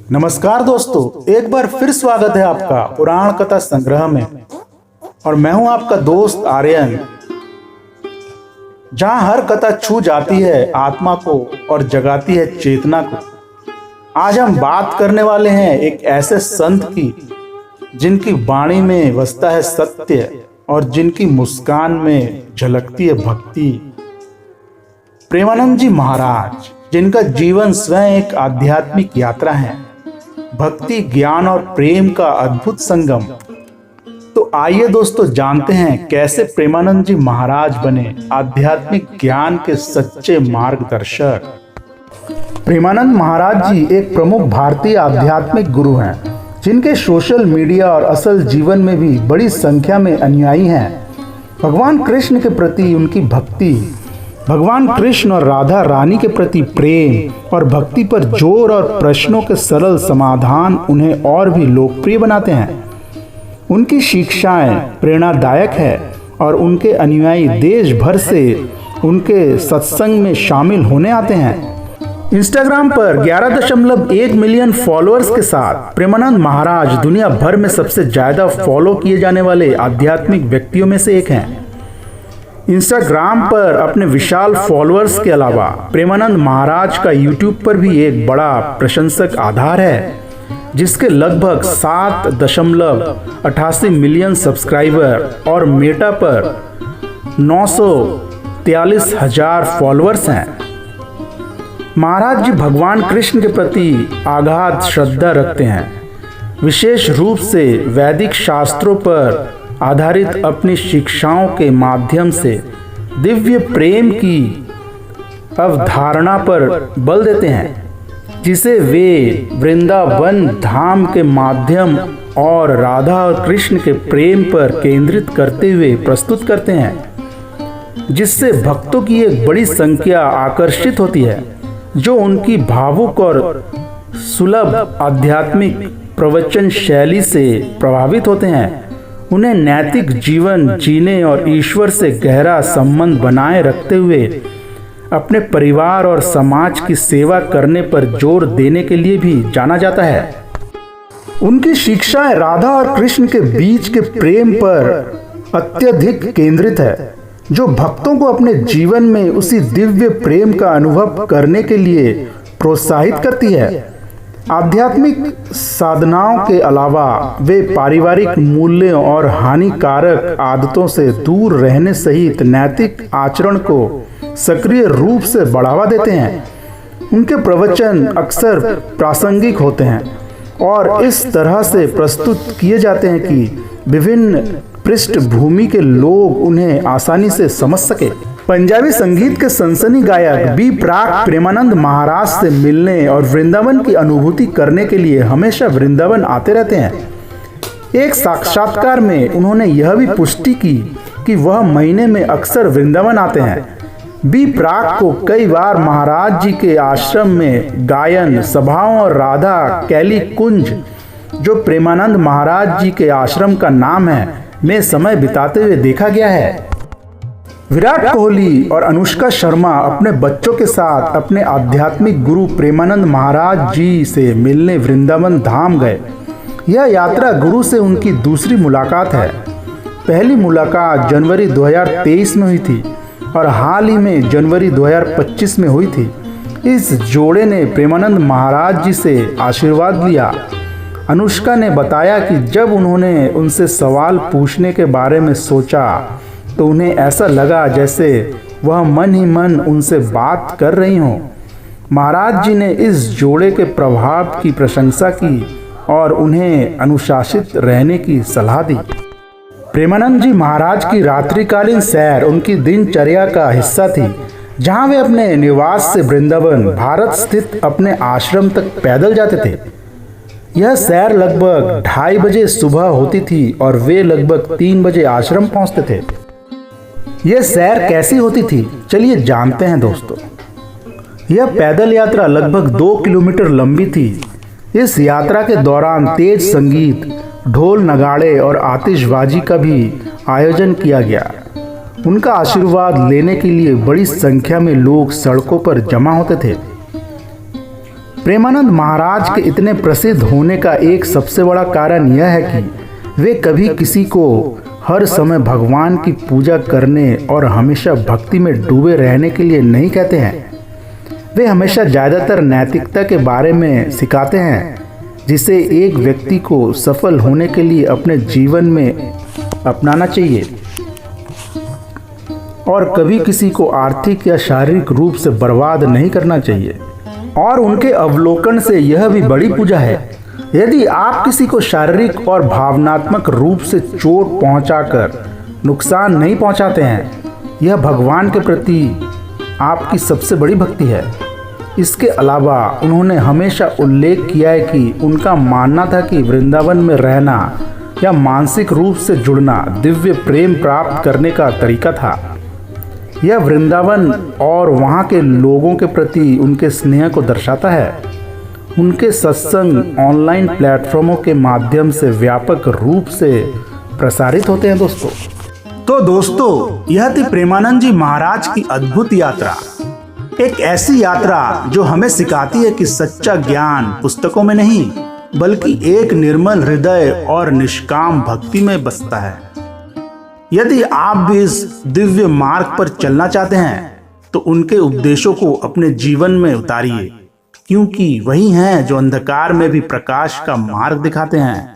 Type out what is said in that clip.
नमस्कार दोस्तों, एक बार फिर स्वागत है आपका पुराण कथा संग्रह में। और मैं हूं आपका दोस्त आर्यन, जहां हर कथा छू जाती है आत्मा को और जगाती है चेतना को। आज हम बात करने वाले हैं एक ऐसे संत की जिनकी वाणी में बसता है सत्य और जिनकी मुस्कान में झलकती है भक्ति। प्रेमानंद जी महाराज, जिनका जीवन स्वयं एक आध्यात्मिक यात्रा है, भक्ति, ज्ञान और प्रेम का अद्भुत संगम। तो आइए दोस्तों, जानते हैं कैसे प्रेमानंद जी महाराज बने आध्यात्मिक ज्ञान के सच्चे मार्गदर्शक। प्रेमानंद महाराज जी एक प्रमुख भारतीय आध्यात्मिक गुरु हैं, जिनके सोशल मीडिया और असल जीवन में भी बड़ी संख्या में अनुयायी हैं। भगवान कृष्ण के प्रति उनकी भक्ति, भगवान कृष्ण और राधा रानी के प्रति प्रेम और भक्ति पर जोर और प्रश्नों के सरल समाधान उन्हें और भी लोकप्रिय बनाते हैं। उनकी शिक्षाएं प्रेरणादायक है और उनके अनुयायी देश भर से उनके सत्संग में शामिल होने आते हैं। इंस्टाग्राम पर 11.1 मिलियन फॉलोअर्स के साथ प्रेमानंद महाराज दुनिया भर में सबसे ज्यादा फॉलो किए जाने वाले आध्यात्मिक व्यक्तियों में से एक हैं। इंस्टाग्राम पर अपने विशाल फॉलोअर्स के अलावा प्रेमानंद महाराज का यूट्यूब पर भी एक बड़ा प्रशंसक आधार है, जिसके लगभग 7.88 मिलियन सब्सक्राइबर और मेटा पर 943,000 फॉलोअर्स हैं। महाराज जी भगवान कृष्ण के प्रति अगाध श्रद्धा रखते हैं। विशेष रूप से वैदिक शास्त्रों पर आधारित अपनी शिक्षाओं के माध्यम से दिव्य प्रेम की अवधारणा पर बल देते हैं, जिसे वे वृंदावन धाम के माध्यम और राधा और कृष्ण के प्रेम पर केंद्रित करते हुए प्रस्तुत करते हैं, जिससे भक्तों की एक बड़ी संख्या आकर्षित होती है, जो उनकी भावुक और सुलभ आध्यात्मिक प्रवचन शैली से प्रभावित होते हैं। उन्हें नैतिक जीवन जीने और ईश्वर से गहरा संबंध बनाए रखते हुए अपने परिवार और समाज की सेवा करने पर जोर देने के लिए भी जाना जाता है। उनकी शिक्षाएं राधा और कृष्ण के बीच के प्रेम पर अत्यधिक केंद्रित है, जो भक्तों को अपने जीवन में उसी दिव्य प्रेम का अनुभव करने के लिए प्रोत्साहित करती है। आध्यात्मिक साधनाओं के अलावा वे पारिवारिक मूल्यों और हानिकारक आदतों से दूर रहने सहित नैतिक आचरण को सक्रिय रूप से बढ़ावा देते हैं। उनके प्रवचन अक्सर प्रासंगिक होते हैं और इस तरह से प्रस्तुत किए जाते हैं कि विभिन्न पृष्ठभूमि के लोग उन्हें आसानी से समझ सके। पंजाबी संगीत के सनसनी गायक बी प्राक प्रेमानंद महाराज से मिलने और वृंदावन की अनुभूति करने के लिए हमेशा वृंदावन आते रहते हैं। एक साक्षात्कार में उन्होंने यह भी पुष्टि की कि वह महीने में अक्सर वृंदावन आते हैं। बी प्राक को कई बार महाराज जी के आश्रम में गायन सभाओं और राधा कैली कुंज, जो प्रेमानंद महाराज जी के आश्रम का नाम है, में समय बिताते हुए देखा गया है। विराट कोहली और अनुष्का शर्मा अपने बच्चों के साथ अपने आध्यात्मिक गुरु प्रेमानंद महाराज जी से मिलने वृंदावन धाम गए। यह यात्रा गुरु से उनकी दूसरी मुलाकात है। पहली मुलाकात जनवरी 2023 में हुई थी और हाल ही में जनवरी 2025 में हुई थी। इस जोड़े ने प्रेमानंद महाराज जी से आशीर्वाद लिया। अनुष्का ने बताया कि जब उन्होंने उनसे सवाल पूछने के बारे में सोचा तो उन्हें ऐसा लगा जैसे वह मन ही मन उनसे बात कर रही हों। महाराज जी ने इस जोड़े के प्रभाव की प्रशंसा की और उन्हें अनुशासित रहने की सलाह दी। प्रेमानंद जी महाराज की रात्रिकालीन सैर उनकी दिनचर्या का हिस्सा थी, जहां वे अपने निवास से वृंदावन भारत स्थित अपने आश्रम तक पैदल जाते थे। यह सैर लगभग 2:30 बजे सुबह होती थी और वे लगभग 3 बजे आश्रम पहुंचते थे। यह सैर कैसी होती थी, चलिए जानते हैं दोस्तों। यह पैदल यात्रा लगभग 2 किलोमीटर लंबी थी। इस यात्रा के दौरान तेज संगीत, ढोल नगाड़े और आतिशबाजी का भी आयोजन किया गया। उनका आशीर्वाद लेने के लिए बड़ी संख्या में लोग सड़कों पर जमा होते थे। प्रेमानंद महाराज के इतने प्रसिद्ध होने का एक सबसे बड़ा कारण यह है कि वे कभी किसी को हर समय भगवान की पूजा करने और हमेशा भक्ति में डूबे रहने के लिए नहीं कहते हैं। वे हमेशा ज़्यादातर नैतिकता के बारे में सिखाते हैं, जिसे एक व्यक्ति को सफल होने के लिए अपने जीवन में अपनाना चाहिए, और कभी किसी को आर्थिक या शारीरिक रूप से बर्बाद नहीं करना चाहिए। और उनके अवलोकन से यह भी बड़ी पूजा है। यदि आप किसी को शारीरिक और भावनात्मक रूप से चोट पहुंचाकर नुकसान नहीं पहुंचाते हैं, यह भगवान के प्रति आपकी सबसे बड़ी भक्ति है। इसके अलावा उन्होंने हमेशा उल्लेख किया है कि उनका मानना था कि वृंदावन में रहना या मानसिक रूप से जुड़ना दिव्य प्रेम प्राप्त करने का तरीका था। यह वृंदावन और वहाँ के लोगों के प्रति उनके स्नेह को दर्शाता है। उनके सत्संग ऑनलाइन प्लेटफॉर्मों के माध्यम से व्यापक रूप से प्रसारित होते हैं दोस्तों। तो दोस्तों, यह थी प्रेमानंद जी महाराज की अद्भुत यात्रा। एक ऐसी यात्रा जो हमें सिखाती है कि सच्चा ज्ञान पुस्तकों में नहीं, बल्कि एक निर्मल हृदय और निष्काम भक्ति में बसता है। यदि आप भी इस दिव्य मार्ग पर चलना चाहते हैं तो उनके उपदेशों को अपने जीवन में उतारिए, क्योंकि वही हैं जो अंधकार में भी प्रकाश का मार्ग दिखाते हैं।